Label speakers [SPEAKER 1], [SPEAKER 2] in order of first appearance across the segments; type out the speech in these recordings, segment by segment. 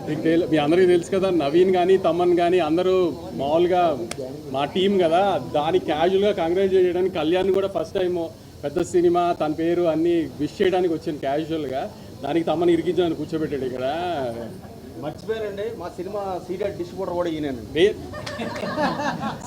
[SPEAKER 1] మీ అందరికీ తెలుసు కదా, నవీన్ కానీ తమన్ కానీ అందరూ మామూలుగా మా టీం కదా, దాన్ని క్యాజువల్గా కంగ్రాచులేట్ చేయడానికి కళ్యాణ్ కూడా ఫస్ట్ టైం పెద్ద సినిమా తన పేరు అన్నీ విష్ చేయడానికి వచ్చాను క్యాజువల్గా. దానికి తమన్ ఇరికించాలని కూర్చోబెట్టాడు ఇక్కడ.
[SPEAKER 2] మర్చిపోయారండి, మా సినిమా సీరియల్ డిస్ట్రిబ్యూటర్ కూడా ఈయనండి.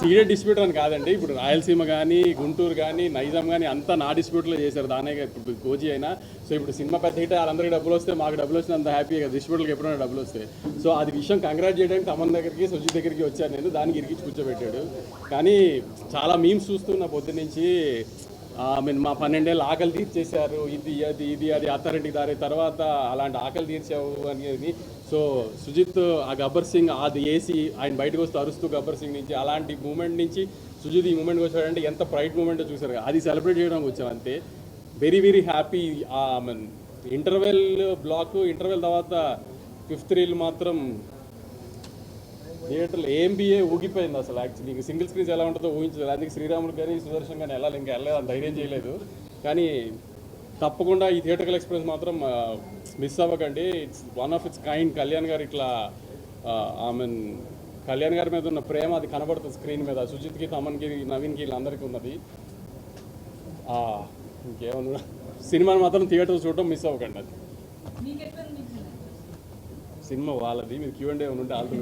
[SPEAKER 1] సీరియల్ డిస్ట్రిబ్యూటర్ అని కాదండి, ఇప్పుడు రాయలసీమ కానీ గుంటూరు కానీ నైజాం కానీ అంతా నా డిస్ట్రిబ్యూటర్లో చేశారు. దానే ఇప్పుడు కోచి అయినా. సో ఇప్పుడు సినిమా పెద్ద హిట్, వాళ్ళందరికీ డబ్బులు వస్తే మాకు డబ్బులు వస్తే అంత హ్యాపీగా డిస్ట్రిబ్యూటర్కి ఎప్పుడైనా డబ్బులు వస్తాయి. సో అది విషయం కంగ్రాట్ చేయడానికి తమన్ దగ్గరికి సుజిత్ దగ్గరికి వచ్చాను నేను. దానికి ఇరికించి కూర్చోబెట్టాడు. కానీ చాలా మీమ్స్ చూస్తున్నా పొద్దు నుంచి. మా 12 ఏళ్ళు ఆకలి తీర్చేశారు, ఇది అది ఇది అది అత్తారింటికి దారి తర్వాత అలాంటి ఆకలి తీర్చావు అనేది. సో సుజిత్ ఆ గబ్బర్ సింగ్ అది వేసి ఆయన బయటకు వస్తూ అరుస్తూ గబ్బర్ సింగ్ నుంచి అలాంటి మూమెంట్ నుంచి సుజిత్ ఈ మూమెంట్కి వచ్చాడంటే ఎంత ప్రైడ్ మూమెంట్ చూసారు. అది సెలబ్రేట్ చేయడానికి వచ్చాం అంతే. Very very happy. Interval interval తర్వాత 5th రీల్ మాత్రం థియేటర్లో AMBA ఊగిపోయింది అసలు. యాక్చువల్లీ ఇంక సింగిల్ స్క్రీన్స్ ఎలా ఉంటుందో ఊహించలేదు. అందుకే శ్రీరాములు కానీ సుదర్శన్ కానీ ఇంకా వెళ్ళలేదు, అంత ధైర్యం చేయలేదు. కానీ తప్పకుండా ఈ థియేటర్కల్ ఎక్స్పీరియన్స్ మాత్రం మిస్ అవ్వకండి. It's one of it's kind. Kalyan గారు ఇట్లా కళ్యాణ్ గారి మీద ఉన్న ప్రేమ అది కనబడుతుంది స్క్రీన్ మీద. సుజిత్కి తమన్కి నవీన్కి వీళ్ళందరికీ ఉన్నది. ఇంకేమన్నా సినిమాని మాత్రం థియేటర్ చూడటం మిస్ అవ్వకండి. అది సినిమా వాళ్ళది. మీరు Q&A ఉంటే ఆల్రెడీ